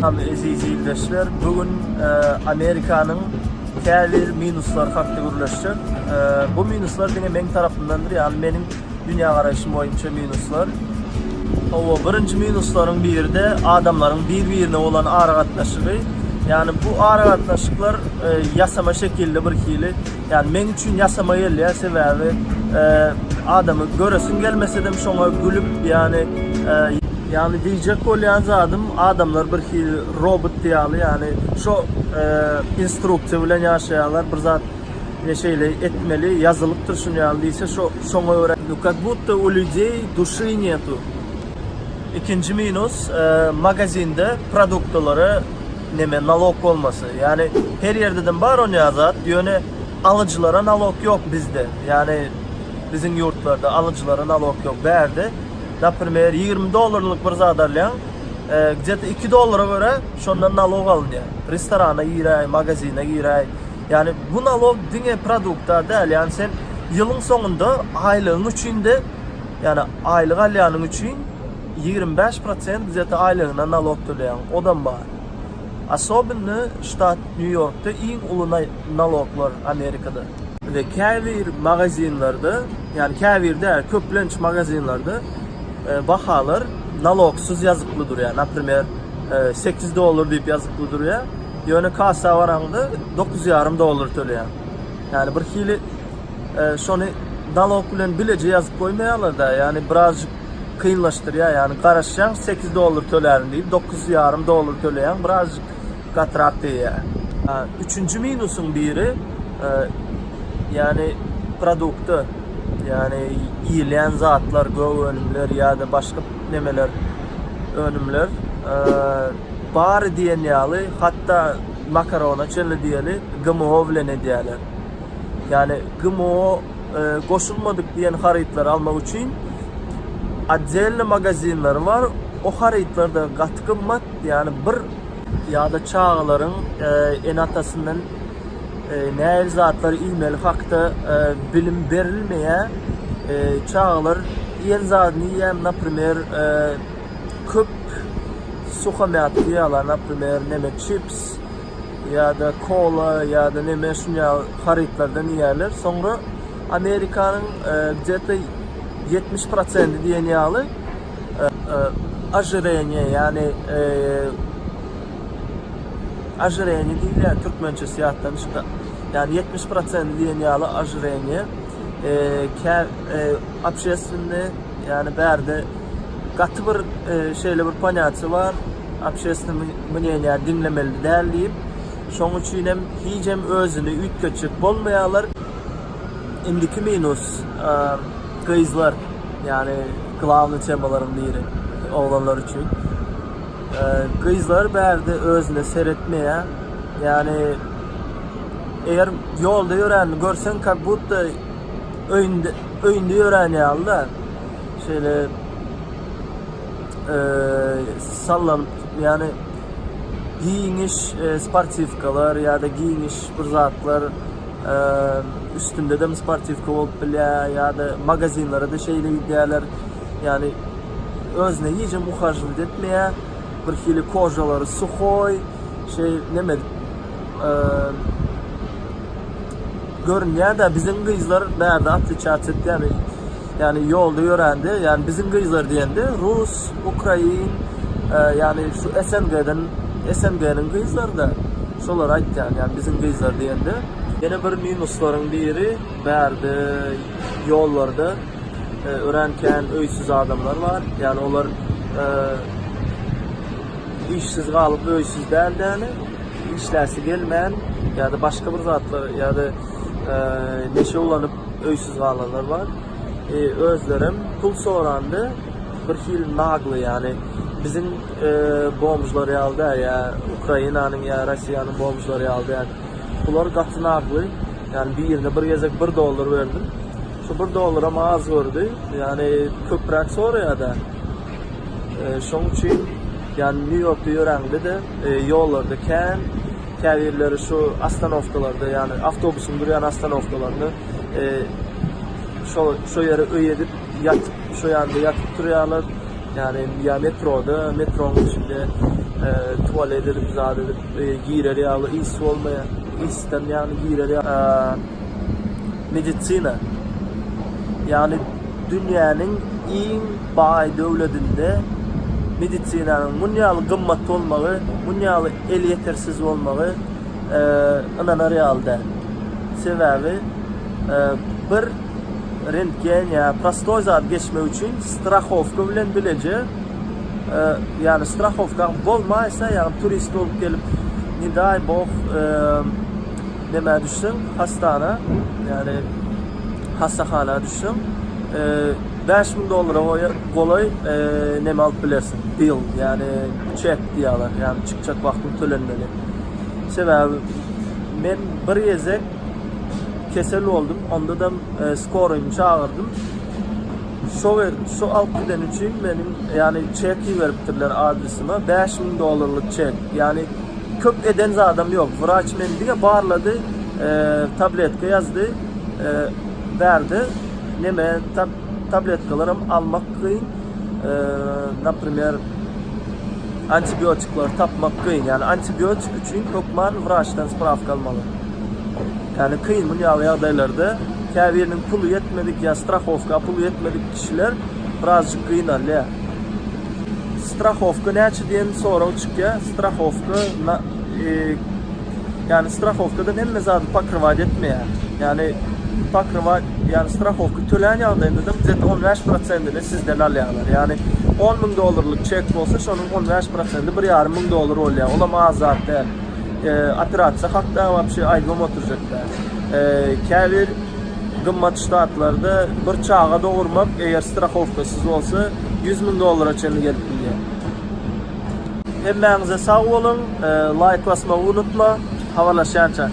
Aziz izleyiciler, bugün Amerika'nın kâlir minuslar farklı gürleşecek. Bu minuslar benim en tarafındandır, yani benim dünya karayışım boyunca minuslar. O birinci minusların biri de adamların birbirine olan aragatlaşığı. Yani bu aragatlaşıklar yasama şekilde bir hili. Yani men için yasama yerliye sebebi adamı göresin gelmese de şuna gülüp yani diyecek olayan adamlar bir hil robot diyalı, yani şu instruksiyon bilen yaşayanlar bir zat şeyle etmeli, yazılıptır şunu yani deyse şuna öğren. Как будто у людей души нету. İkinci minus, magazinde produktları nalog olması. Yani her yerden var onu yazat. Yani alıcılara nalog yok bizde. Yani bizim yurtlarda alıcılara nalog yok. Berde, например, $20 bir zat alyan, где-то $2 göre şondan nalog alınıyor. Restorana giray, magazine giray. Yani bu nalog dine produkta değil. Yani sen yılın sonunda aylığın üçünde, yani aylık alyanın üçün 25% где-то aylığına nalog töleyen odan var. Особенно штат Нью-Йорk'ta en ulu naloglar Amerika'da. Ve kâvir magazinlerde, yani kâvir değil, köplenç magazinlerde bahalar nalogsuz yazıklıdır yani. Например, $8 deyip yazıklıdır ya. Yani kasa varanda $9,5 töleyen. Yani bir hili şunu nalog bilen bilece yazıp koymayalar da, yani birazcık kıyınlaştır ya, yani karışan $8 tölerin deyip $9,5 töleyen birazcık katraktı ya. Üçüncü minusun biri yani produktu, yani iyileyen zatlar, önümler ya da başka nemeler önümler bari diyen yalı, hatta makarona çölle diyeli GMO bilene diyeler. Yani GMO koşulmadık diyen haritler almak için отдельно magazinler var. O haritlarda katkınmat, yani bir ya da çağların en atasından neyel zatları ilmeli hakta bilim verilmeye çağlar en zadını yiyen, например, köp suhamayat diyorlar, например, neme chips ya da kola ya da neme şunya haritlardan yerler. Sonra Amerika'nın где-то 70% diyen yağlı ajrenye, yani ajrenye değil ya, Türkmençe siyahtan çıktı. Yani 70% diyen yağlı ajrenye общественный, yani berde katı bir şeyle bir panyatı var. Общественный мнение dinlemeli değil deyip şonun için hem hiç özünü ütköçük bolmayalar. İndiki minus kızlar, yani kılavlı temaların biri oğlanlar için. Kızlar berde özüne seyretmeye, yani eğer yolda yören görsen как будто önde yören yalda şöyle sallam, yani giyiniş sportifkalar ya da giyiniş bir zatlar üstünde de sportifka olup bile ya da magazinlara da şeyle gidiyorlar, yani özne iyice muhajir etmeye bir hili kojaları suhoy neme görünüyor da bizim kızlar nerede atlı çat etti, yani yolda öğrendi, yani bizim kızlar diyende Rus, Ukrayin, yani şu SNG'nin kızları da şolar ayt, yani bizim kızlar diyende. Yine bir minusların biri berde yollarda öğrenken öysüz adamlar var, yani onlar işsiz kalıp öysüz değil, yani işlersi gelmeyen ya da başka bir zatlar ya da neşe olanıp öysüz kalanlar var. Özlerim pul sorandı bir hil naglı, yani bizim bombuşları aldı ya, Ukrayna'nın ya Rusya'nın bombuşları aldı, yani bunlar katı naglı, yani bir yerine bir yazık $1 verdim. Şu $1 ama az gördü, yani köprek sonra ya da şunun için yani New York'ta öğrendi de yollarda kâvirleri şu astanovkalarda, yani avtobusun duruyan astanovkalarda şu yere öy edip yatıp şu yanda yatıp duruyorlar. Yani ya metronun içinde tuvalet edip zat edip girer yağlı iyisi olmaya iyisinden yani girer meditsina yani dünyanın en bay devletinde meditsinanın munyalı gımmat olmağı, munyalı el yetersiz olmağı ınanar yalda. Sebebi bir rentgen ya prostoy zat geçme için strahofka bilen bilece yani strahofka bolmaysa yani turist olup gelip niday boh neme düşsün hastana yani hastahana düşsün $5,000 kolay neme alıp bilersin bill yani çek diyorlar yani çıkacak vaktim tölenmeli. Sebebi men bir yezek kesel oldum. Onda da skorayım çağırdım. Şu alıp giden için benim yani çeki veriptirler adresime. $5,000'lık çek. Yani köp eden adam yok. Vraç mendiğe bağırladı. Tabletka yazdı. Verdi. Neme tabletkalarım almak kıyın. Например, antibiyotiklar tapmak kıyın. Yani antibiyotik için hükman vraçtan spravka almalı. Yani kıyın munyalı yağdaylarda kâvirinin pulu yetmedik ya strahofka pulu yetmedik kişiler birazcık kıyınar ya. Strahofka neçe diyen sonra çıkıyor. Strahofka yani strahofkada nemme zaten pakırvad etmeye. Yani pakırvad yani strahofka tölen yağdayında da zaten 15%'ını sizden alıyorlar. Yani $10,000'lık çek olsa şunun 15%'ı $1,500,000 oluyor. Olamaz zaten. Operatsa hatta вообще aydın oturacaklar. Kâvir gımmat ştatlarda bir çağa doğurmak eğer strahofkasız olsa $100,000 çenli gelip biliyor. Hemmenize sağ olun. Like basmayı unutma. Havalaşanca.